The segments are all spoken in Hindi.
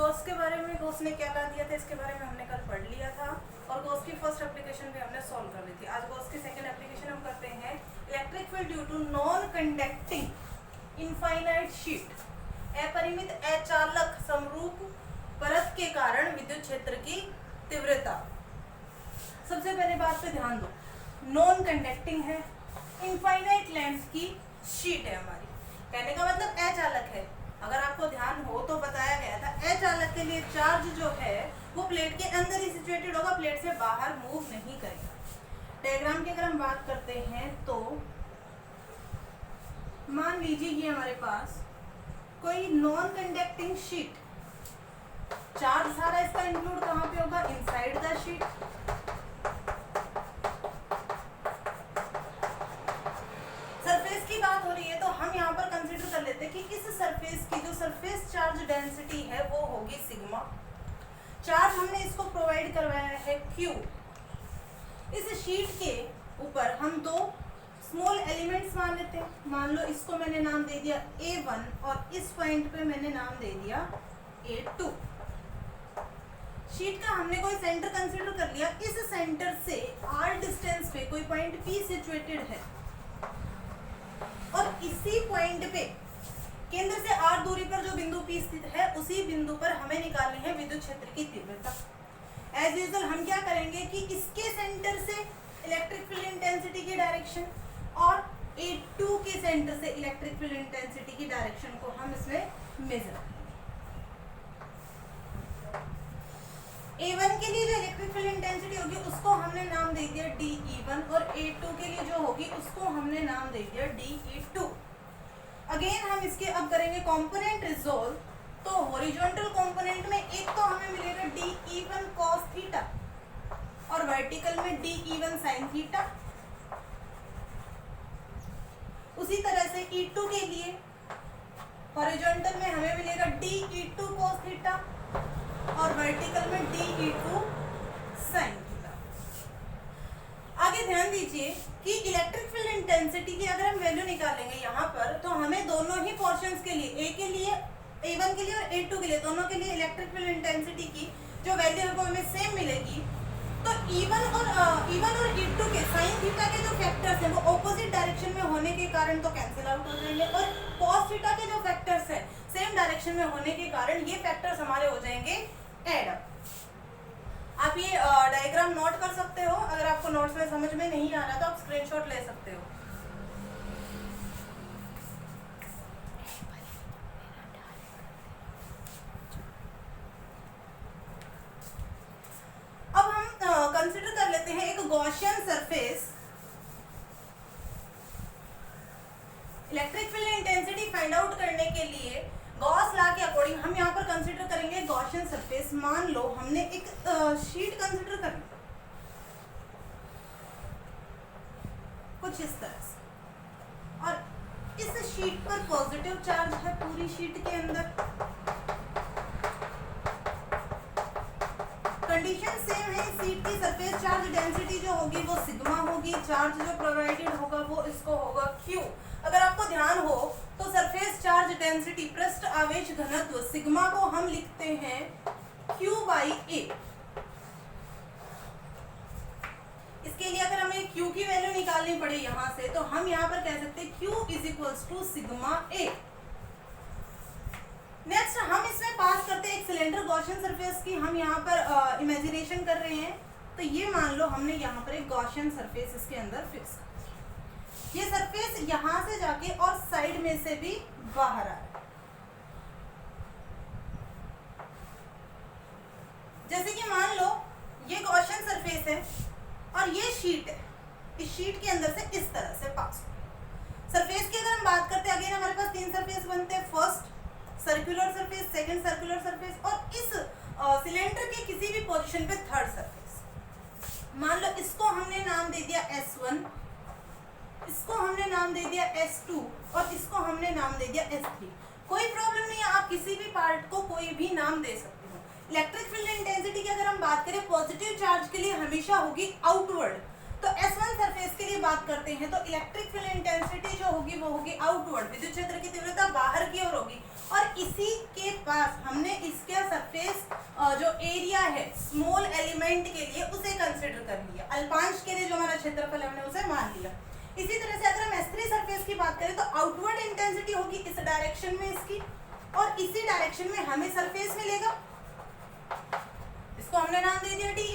गॉस के बारे में, गॉस ने क्या ला दिया था इसके बारे में हमने कल पढ़ लिया था और गॉस की फर्स्ट एप्लीकेशन भी हमने सॉल्व कर ली थी। आज गॉस की सेकंड एप्लीकेशन हम करते हैं electric field due to non conducting infinite sheet, अपरिमित अचालक समरूप परत के कारण विद्युत क्षेत्र की तीव्रता। सबसे पहले बात पे ध्यान दो, नॉन कंडक्टिंग है, इनफाइनाइट लेंथ की शीट है हमारी, कहने का मतलब अचालक है। अगर आपको ध्यान हो तो बताया गया था अचालक के लिए चार्ज जो है वो प्लेट के अंदर ही सिचुएटेड होगा, प्लेट से बाहर मूव नहीं करेगा। डायग्राम की अगर हम बात करते हैं तो मान लीजिए कि हमारे पास कोई नॉन कंडक्टिंग शीट, चार्ज सारा इसका इंक्लूड कहाँ पे होगा, इनसाइड द शीट। सरफेस की बात हो रही है तो हम यहाँ पर कंसीडर कर लेते हैं कि इस सरफेस की जो सरफेस चार्ज डेंसिटी है वो होगी सिग्मा। चार्ज हमने इसको प्रोवाइड करवाया है Q। इस शीट के ऊपर हम दो स्मॉल एलिमेंट्स मान लेते हैं। मान लो इसको मैंने नाम दे दिया A1 और इस पॉइंट पे मैंने नाम दे दिया A2। शीट का हमने कोई सेंटर कंसीडर कर लिया, इस सेंटर से r डिस्टेंस पे कोई पॉइंट P सिचुएटेड है और इसी पॉइंट पे केंद्र से r दूरी पर जो बिंदु P स्थित है उसी बिंदु पर हमें निकालनी है विद्युत क्षेत्र की तीव्रता। एज यूजुअल हम क्या करेंगे कि इसके सेंटर से इलेक्ट्रिक फील्ड इंटेंसिटी की डायरेक्शन और A2 के सेंटर से इलेक्ट्रिक फील्ड इंटेंसिटी की डायरेक्शन को हम इसमें मेजर करेंगे। A1 के लिए जो इलेक्ट्रिक फील्ड इंटेंसिटी होगी उसको हमने नाम दे दिया DE1 और A2 के लिए जो होगी उसको हमने नाम दे दिया DE2। अगेन हम इसके अब करेंगे कंपोनेंट रिजोल्व। तो हॉरिजॉन्टल कंपोनेंट में एक तो हमें मिलेगा DE1 cos थीटा और वर्टिकल में DE1 sin थीटा। उसी तरह से E2 के लिए हॉरिजॉन्टल में हमें मिलेगा DE2 cos थीटा और वर्टिकल में DE2 sin थीटा। आगे ध्यान दीजिए कि इलेक्ट्रिक फील्ड इंटेंसिटी की अगर हम वैल्यू निकालेंगे यहाँ पर तो हमें दोनों ही पोर्शंस के लिए A के लिए, A1 के लिए और A2 के लिए, दोनों के लिए इलेक्ट्रिक फील्ड इंटेंसिटी की जो वैल्यू है वो हमें सेम मिलेगी। तो E1 और E2 के साइन थीटा के जो फैक्टर्स हैं वो ऑपोजिट डायरेक्शन में होने के कारण तो कैंसिल आउट हो जाएंगे और cos थीटा के जो फैक्टर्स हैं सेम डायरेक्शन में होने के कारण ये फैक्टर्स हमारे हो जाएंगे एड अप। आप ये डायग्राम नोट कर सकते हो, अगर आपको नोट्स में समझ में नहीं आ रहा तो आप स्क्रीनशॉट ले सकते हो। अब हम कंसीडर कर लेते हैं एक Gaussian surface. Electric field intensity find out करने के लिए गॉस लॉ के अकॉर्डिंग हम यहाँ पर कंसीडर करेंगे गॉसियन सरफेस। मान लो हमने एक शीट कंसीडर कर ली कुछ इस तरह से और इस शीट पर पॉजिटिव चार्ज है पूरी शीट के अंदर। कंडीशन सेम है, शीट की सरफेस चार्ज डेंसिटी जो होगी वो सिग्मा होगी, चार्ज जो प्रोवाइडेड होगा वो इसको होगा Q। अगर आपको ध्यान हो तो सरफेस चार्ज डेंसिटी पृष्ठ आवेश घनत्व सिग्मा को हम लिखते हैं Q/A। इसके लिए अगर हमें Q की वैल्यू निकालनी पड़े यहाँ से तो हम यहाँ पर कह सकते हैं Q = सिग्मा A। नेक्स्ट हम इसमें पास करते हैं एक सिलेंडर गॉसियन सरफेस की, हम यहाँ पर इमेजिनेशन कर रहे हैं। तो ये मान लो हमने यहाँ पर एक गॉसियन सरफेस इसके अंदर फिक्स कर, ये सरफेस यहाँ से जाके और साइड में से भी बाहर आ रहा है। जैसे कि मान लो ये गॉसियन सरफेस है और ये शीट है, इस शीट के अंदर से इस तरह से पास हो। सरफेस की अगर हम बात करते हैं अगेन हमारे पास तीन सरफेस बनते हैं, first circular surface, second circular surface और इस सिलेंडर के किसी भी पोजीशन पे थर्ड सरफेस। मान लो इसको हमने नाम दे दिया S1, इसको हमने नाम दे दिया S2 और इसको हमने नाम दे दिया S3। कोई प्रॉब्लम नहीं है, आप किसी भी पार्ट को कोई भी नाम दे सकते हो। इलेक्ट्रिक फील्ड इंटेंसिटी की अगर हम बात करें पॉजिटिव चार्ज के लिए हमेशा होगी आउटवर्ड। तो S1 सरफेस के लिए बात करते हैं तो इलेक्ट्रिक फील्ड इंटेंसिटी जो होगी वो होगी आउटवर्ड, विद्युत क्षेत्र की तीव्रता बाहर की ओर होगी। और इसी के पास हमने इसके सरफेस क्षेत्रफल हमने उसे मान लिया। इसी तरह से अगर हम S3 सरफेस की बात करें तो आउटवर्ड इंटेंसिटी होगी इस डायरेक्शन में इसकी, और इसी डायरेक्शन में हमें सरफेस मिलेगा, इसको हमने नाम दे दिया डी।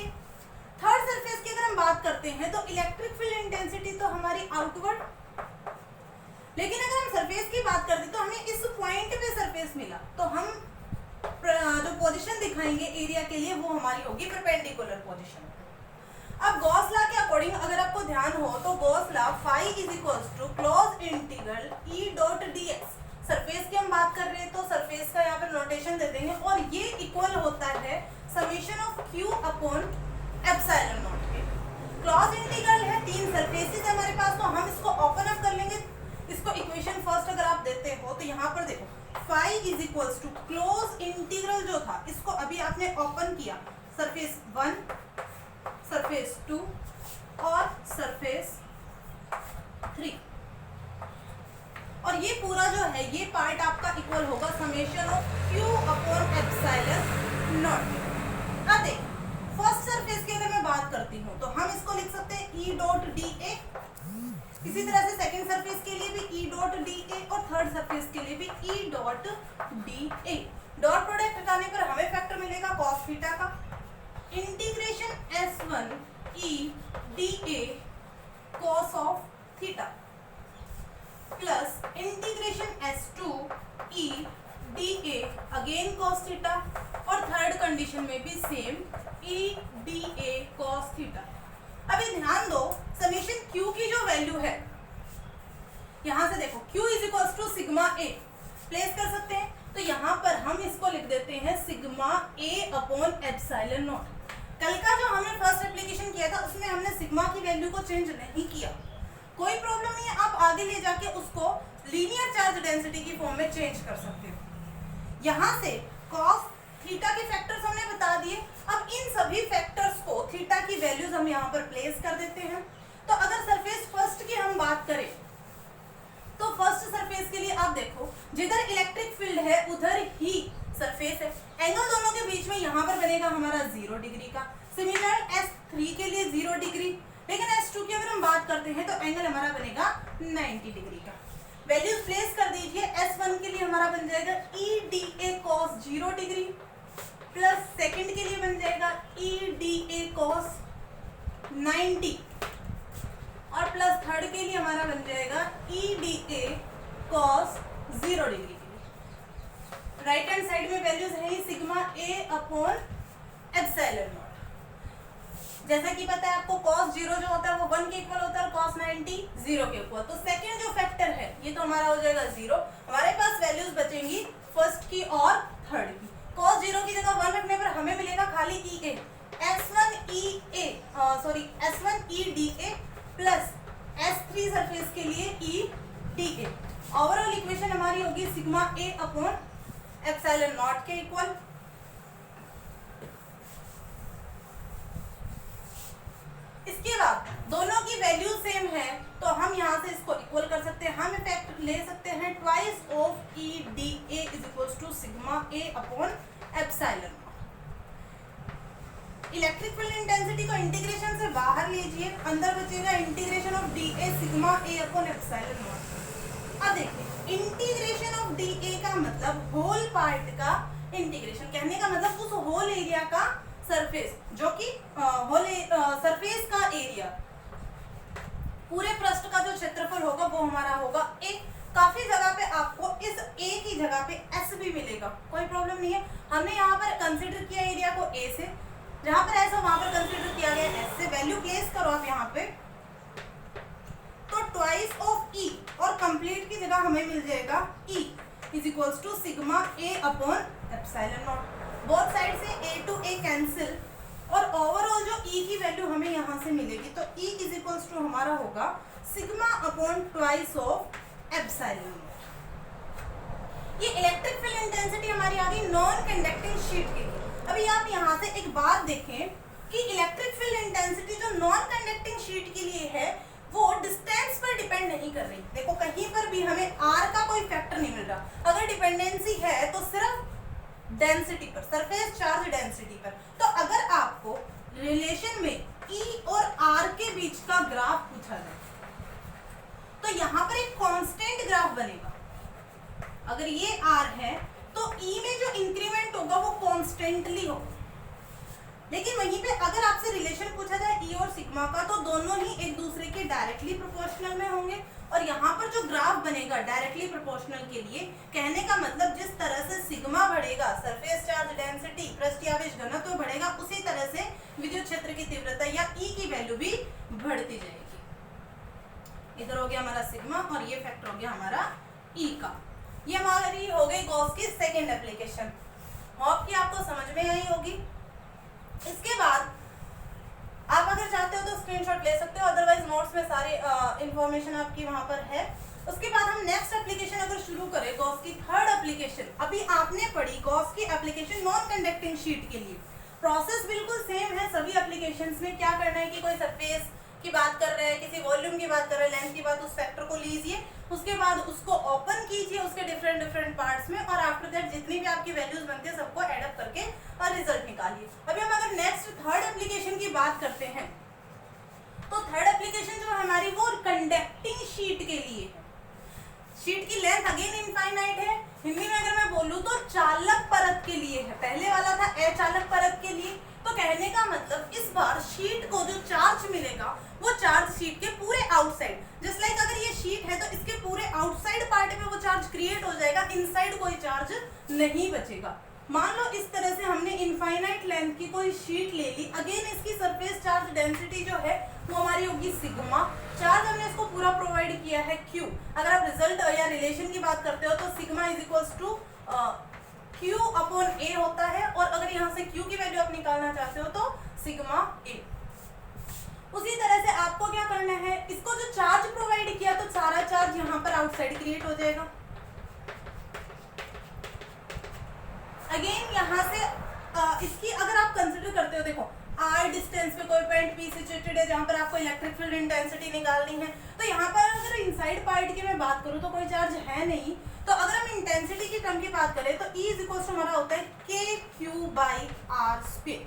थर्ड सरफेस की अगर हम बात करते हैं तो इलेक्ट्रिक फील्ड इंटेंसिटी तो हमारी आउटवर्ड, लेकिन अगर हम सरफेस की बात करते तो हमें इस पॉइंट पे सरफेस मिला, तो हम जो पोजीशन दिखाएंगे एरिया के लिए वो हमारी होगी परपेंडिकुलर पोजीशन। अब गॉस लॉ के अकॉर्डिंग अगर आपको ध्यान हो तो Gauss law phi is equals to close integral E dot D X, surface की हम बात कर रहे हैं तो सरफेस का यहाँ पर नोटेशन दे देंगे, और ये इक्वल होता है summation of Q upon epsilon not के। क्लोज इंटीग्रल है, तीन सरफेसेस है हमारे पास, तो हम इसको ओपन अप कर लेंगे। इसको इक्वेशन फर्स्ट अगर आप देते हो तो यहाँ पर देखो phi is equals to close integral जो था इसको अभी आपने ओपन किया, सरफेस 1, सरफेस 2 और सरफेस 3, और ये पूरा जो है ये पार्ट आपका इक्वल होगा summation of Q upon epsilon naught. अब देख फर्स्ट सरफेस की अगर मैं बात करती हूँ तो हम इसको लिख सकते हैं ई डॉट डी ए, इसी तरह से सेकंड सरफेस के लिए भी ई डॉट डी ए और थर्ड सरफेस के लिए भी ई डॉट डी ए। डॉट प्रोडक्ट हटाने पर हमें फैक्टर मिलेगा cos थीटा का, integration S1 E D A cos of theta plus integration S2 E D A again cos theta, और थर्ड कंडीशन में भी सेम ई डी ए cos थीटा। अभी ध्यान दो समेशन Q की जो वैल्यू है, यहां से देखो Q is equals to sigma A place कर सकते हैं, तो यहाँ पर हम इसको लिख देते हैं sigma A upon epsilon not. कल का जो हमने फर्स्ट एप्लीकेशन किया था उसमें हमने सिग्मा की वैल्यू को चेंज नहीं किया, कोई प्रॉब्लम नहीं है, आप आगे ले जाके उसको लीनियर चार्ज डेंसिटी की फॉर्म में चेंज कर सकते हो। यहाँ से cos थीटा के फैक्टर्स हमने बता दिए, अब इन सभी फैक्टर्स को थीटा की वैल्यूज हम यहाँ पर प्लेस कर देते हैं। तो अगर सरफेस फर्स्ट की हम बात करें तो फर्स्ट सरफेस के लिए आप देखो जिधर इलेक्ट्रिक फील्ड है उधर ही सरफेस है, एंगल दोनों के बीच में यहाँ पर बनेगा हमारा 0 डिग्री का। सिमिलर S3 के लिए 0 डिग्री, लेकिन S2 की अगर हम बात करते हैं तो एंगल हमारा बनेगा 90 डिग्री का। वैल्यूज प्लेस कर दीजिए, S1 के लिए हमारा बन जाएगा ई डी ए cos 0 डिग्री प्लस सेकंड के लिए बन जाएगा ई डी ए cos 90 और प्लस थर्ड के लिए हमारा बन जाएगा ई डी ए cos 0 डिग्री के लिए। राइट हैंड साइड में वैल्यूज है sigma A upon epsilon not. जैसा कि पता है आपको cos 0 जो होता है वो 1 के इक्वल होता है और cos 90 0 के इक्वल, तो सेकंड जो फैक्टर है ये तो हमारा हो जाएगा 0। हमारे पास वैल्यूज बचेंगी फर्स्ट की और थर्ड की। cos 0 की जगह 1 रखने पर हमें मिलेगा खाली ई ए, S1 ई डी ए प्लस S3 सरफेस के लिए ई डी ए। ओवरऑल इक्वेशन हमारी होगी sigma A upon epsilon not के इक्वल। इसके बाद दोनों की वैल्यू सेम है तो हम यहाँ से इसको इक्वल कर सकते हैं, हम इफेक्ट ले सकते हैं twice of E D A is equals to sigma A upon epsilon. Electric field intensity को इंटीग्रेशन से बाहर लीजिए, अंदर बचेगा integration of D A sigma A upon epsilon naught. अब देखिए इंटीग्रेशन ऑफ डी ए का मतलब होल पार्ट का इंटीग्रेशन, कहने का मतलब उस होल एरिया का सरफेस जो कि सरफेस का एरिया, पूरे पृष्ठ का जो क्षेत्रफल होगा वो हमारा होगा ए। काफी जगह पे आपको इस ए की जगह पे एस भी मिलेगा, कोई प्रॉब्लम नहीं है। हमने यहाँ पर कंसीडर किया एरिया को ए से, जहां पर ऐसा वहां पर कंसीडर किया गया एस से। वैल्यू प्लेस करो आप यहाँ पे तो ट्वाइस ऑफ ई और कंप्लीट की जगह हमें मिल जाएगा E is equals to sigma A upon epsilon naught. Both side से ए टू ए कैंसिल और ओवरऑल जो ई की वैल्यू हमें यहाँ से मिलेगी तो ई इज इक्वल्स टू हमारा होगा sigma upon twice of epsilon not. ये इलेक्ट्रिक फील्ड इंटेंसिटी हमारी आ गई नॉन कंडक्टिंग शीट के लिए। अभी आप यहाँ से एक बात देखें कि इलेक्ट्रिक फील्ड इंटेंसिटी जो नॉन कंडक्टिंग शीट के लिए है वो डिस्टेंस पर डिपेंड नहीं कर रही। देखो कहीं पर भी हमें आर का कोई फैक्टर नहीं मिल रहा, अगर डिपेंडेंसी है तो सिर्फ डेंसिटी पर, सरफेस चार्ज डेंसिटी पर। तो अगर आपको रिलेशन में ई और आर के बीच का ग्राफ पूछा जाए तो यहाँ पर एक कांस्टेंट ग्राफ बनेगा। अगर ये आर है तो ई में जो इंक्रीमेंट होगा वो कांस्टेंटली होगा। लेकिन वहीं पे अगर आपसे रिलेशन पूछा जाए ई और सिग्मा का तो दोनों ही एक दूसरे के डायरेक्टली प्रोपोर्शनल में होंगे। और यहाँ पर जो ग्राफ बनेगा डायरेक्टली प्रोपोर्शनल के लिए, कहने का मतलब जिस तरह से सिग्मा बढ़ेगा, सरफेस चार्ज डेंसिटी पृष्ठीय आवेश घनत्व बढ़ेगा, उसी तरह से विद्युत क्षेत्र की तीव्रता या ई की वैल्यू भी बढ़ती जाएगी। इधर हो गया हमारा सिग्मा और ये फैक्टर हो गया हमारा ई का। ये हमारी हो गई गॉस की सेकेंड एप्लीकेशन। होप कि आपको समझ में आई होगी। इसके बाद आप अगर चाहते हो तो स्क्रीनशॉट ले सकते हो, अदरवाइज नोट्स में सारी इंफॉर्मेशन आपकी वहां पर है। उसके बाद हम नेक्स्ट एप्लीकेशन अगर शुरू करें, गॉस की थर्ड एप्लीकेशन। अभी आपने पढ़ी गॉस की एप्लीकेशन नॉन कंडक्टिंग शीट के लिए। प्रोसेस बिल्कुल सेम है सभी एप्लीकेशंस में। क्या करना है कि कोई सरफेस की बात कर रहे हैं, किसी वॉल्यूम की बात कर रहे हैं, लेंथ की बात, उस फैक्टर को लीजिए, उसके बाद उसको ओपन कीजिए उसके डिफरेंट पार्ट्स में, और आफ्टर दैट जितनी भी आपकी वैल्यूज बनती है सबको एड अप करके और रिजल्ट निकालिए। अभी हम अगर नेक्स्ट थर्ड एप्लीकेशन की बात करते हैं तो थर्ड एप्लीकेशन जो हमारी वो कंडक्टिंग शीट के लिए है। शीट की लेंथ अगेन इनफाइनाइट है। हिंदी में अगर मैं बोलूं तो चालक परत के लिए है। पहले वाला था अचालक परत के लिए। तो कहने का मतलब इस बार शीट को जो चार्ज मिलेगा वो चार्ज शीट के पूरे आउटसाइड, जस्ट लाइक अगर ये शीट है तो इसके पूरे आउटसाइड पार्ट में वो चार्ज क्रिएट हो जाएगा, इनसाइड कोई चार्ज नहीं बचेगा। मान लो इस तरह से हमने इनफाइनाइट लेंथ की कोई शीट ले ली। अगेन इसकी सरफेस चार्ज डेंसिटी जो है वो हमारी होगी सिग्मा। चार्ज हमने इसको पूरा प्रोवाइड किया है क्यू। अगर आप रिजल्ट या रिलेशन की बात करते हो तो sigma is equals to Q upon A होता है, और अगर यहाँ से क्यू की वैल्यू आप निकालना चाहते हो तो सिग्मा ए। उसी तरह से आपको क्या करना है, इसको जो चार्ज प्रोवाइड किया तो सारा चार्ज यहाँ पर आउटसाइड क्रिएट हो जाएगा। अगेन यहाँ से इसकी अगर आप कंसिडर करते हो, देखो आर डिस्टेंस पे कोई पॉइंट पी सिचुएटेड है जहाँ पर आपको इलेक्ट्रिक फील्ड इंटेंसिटी निकालनी है। तो यहाँ पर अगर इनसाइड पार्ट की मैं बात करूँ तो कोई चार्ज है नहीं। तो अगर हम इंटेंसिटी की टर्म की बात करें तो E इज इक्वल टू हमारा होता है के क्यू बाई आर स्क्वायर।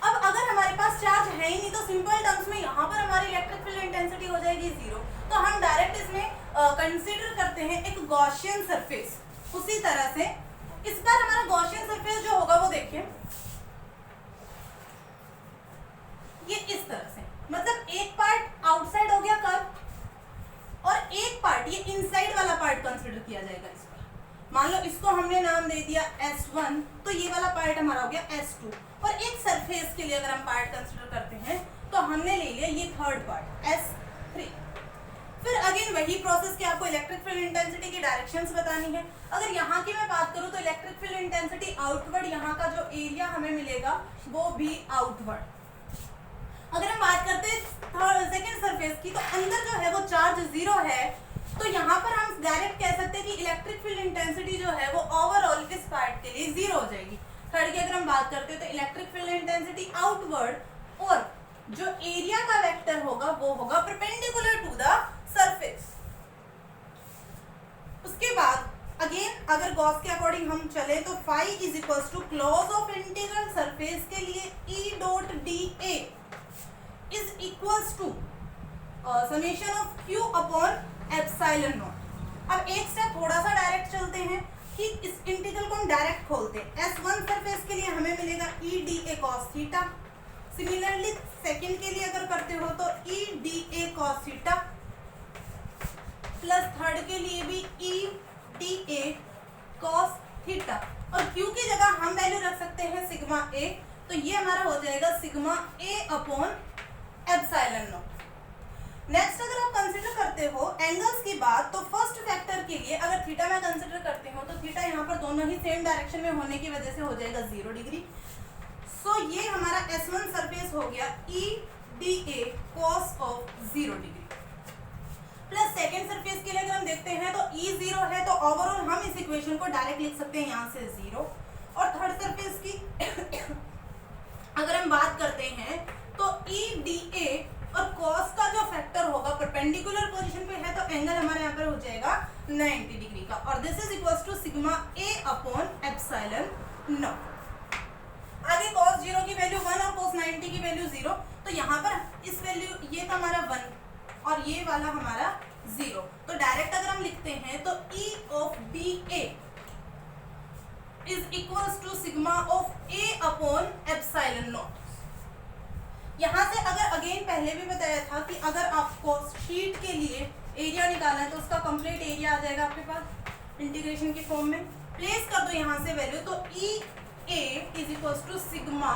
अब अगर हमारे पास चार्ज है ही नहीं तो सिंपल टर्म्स में यहाँ पर हमारी इलेक्ट्रिक फील्ड इंटेंसिटी हो जाएगी 0। तो हम डायरेक्ट इसमें कंसीडर करते हैं एक गॉसियन सरफेस। उसी तरह से इस बार हमारा गॉसियन सरफेस जो होगा वो देखिए ये इस तरह से, मतलब एक पार्ट आउटसाइड हो गया कर्व और एक पार्ट ये इनसाइड वाला पार्ट कंसीडर किया जाएगा इस पर। मान लो इसको हमने नाम दे दिया S1, तो ये वाला पार्ट हमारा हो गया S2। और एक सरफेस के लिए अगर हम पार्ट कंसीडर करते हैं तो हमने ले लिया ये थर्ड पार्ट S3। फिर अगेन वही प्रोसेस कि आपको इलेक्ट्रिक फील्ड इंटेंसिटी की डायरेक्शंस बतानी है। अगर यहाँ की मैं बात करूँ तो इलेक्ट्रिक फील्ड इंटेंसिटी आउटवर्ड, यहाँ का जो एरिया हमें मिलेगा वो भी आउटवर्ड। अगर हम बात करते हैं सेकेंड सरफेस की तो अंदर जो है वो चार्ज 0 है, तो यहाँ पर हम डायरेक्ट कह सकते हैं कि इलेक्ट्रिक फील्ड इंटेंसिटी जो है वो ओवरऑल इस पार्ट के लिए 0 हो जाएगी। थर्ड की अगर हम बात करते हैं तो इलेक्ट्रिक फील्ड इंटेंसिटी आउटवर्ड और जो एरिया का वेक्टर होगा वो होगा परपेंडिकुलर टू द सरफेस। उसके बाद अगेन अगर गॉस के अकॉर्डिंग हम चले तो phi is equals to close of integral surface के लिए E dot D A is equals to summation of Q upon epsilon naught. अब एक स्टेप थोड़ा सा डायरेक्ट चलते हैं कि इस इंटीग्रल को हम डायरेक्ट खोलते हैं। S1 सरफेस के लिए हमें मिलेगा E D A cos theta. Similarly second के लिए अगर करते हो तो E D A cos theta plus third के लिए भी E D A cos theta, और Q की जगह हम वैल्यू रख सकते हैं सिग्मा A। तो ये हमारा हो जाएगा sigma A upon epsilon not. Next अगर आप कंसीडर करते हो एंगल्स की बात तो फर्स्ट फैक्टर के लिए अगर थीटा में कंसीडर करते हो तो थीटा यहाँ पर दोनों ही सेम डायरेक्शन में होने की वजह से हो जाएगा 0 डिग्री। सो ये हमारा S1 सरफेस हो गया E D A cos of 0 degree plus second surface के लिए अगर हम देखते हैं तो E 0 है तो ओवरऑल हम इस इक्वेशन को डायरेक्ट लिख सकते हैं यहाँ से 0। और थर्ड सरफेस की अगर हम बात करते हैं तो E डी ए और cos का जो फैक्टर होगा परपेंडिकुलर पोजीशन पे है तो एंगल हमारे यहाँ पर हो जाएगा 90 डिग्री का, और this is equals to sigma A upon epsilon naught. आगे cos 0 की वैल्यू 1 और cos 90 की वैल्यू 0, तो यहाँ पर इस वैल्यू ये था हमारा 1 और ये वाला हमारा 0, तो डायरेक्ट अगर हम लिखते हैं तो E of dA is equals to sigma of A upon epsilon naught। यहाँ से अगर अगेन पहले भी बताया था कि अगर आपको शीट के लिए एरिया निकालना है तो उसका कंप्लीट एरिया आ जाएगा आपके पास इंटीग्रेशन की फॉर्म में, प्लेस कर दो यहाँ से वैल्यू, तो E A is equals to sigma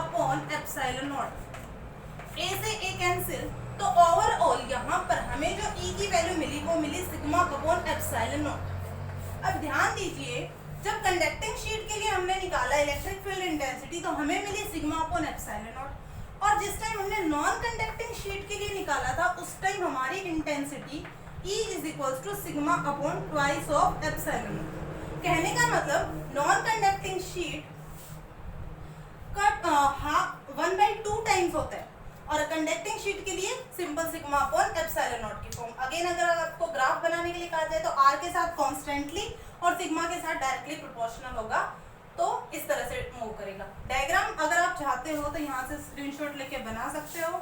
upon epsilon not. A से ए कैंसिल, तो ओवरऑल यहाँ पर हमें जो ई की वैल्यू मिली वो मिली सिग्मा अपॉन एप्सिलॉन नॉट। अब ध्यान दीजिए, जब कंडक्टिंग शीट के लिए हमने निकाला इलेक्ट्रिक फील्ड इंटेंसिटी तो हमें मिली सिग्मा अपॉन एप्सिलॉन नॉट, और जिस टाइम हमने नॉन कंडक्टिंग शीट के लिए निकाला था उस टाइम हमारी intensity E is equals to sigma upon twice of epsilon. कहने का मतलब नॉन कंडक्टिंग शीट का 1/2 टाइम्स होता है और कंडक्टिंग शीट के लिए simple sigma upon epsilon not की फॉर्म। अगेन अगर आपको ग्राफ बनाने के लिए कहा जाए तो R के साथ कॉन्स्टेंटली और सिग्मा के साथ डायरेक्टली प्रोपोर्शनल होगा, तो इस तरह से मूव करेगा। डायग्राम अगर आप चाहते हो तो यहाँ से स्क्रीनशॉट लेके बना सकते हो।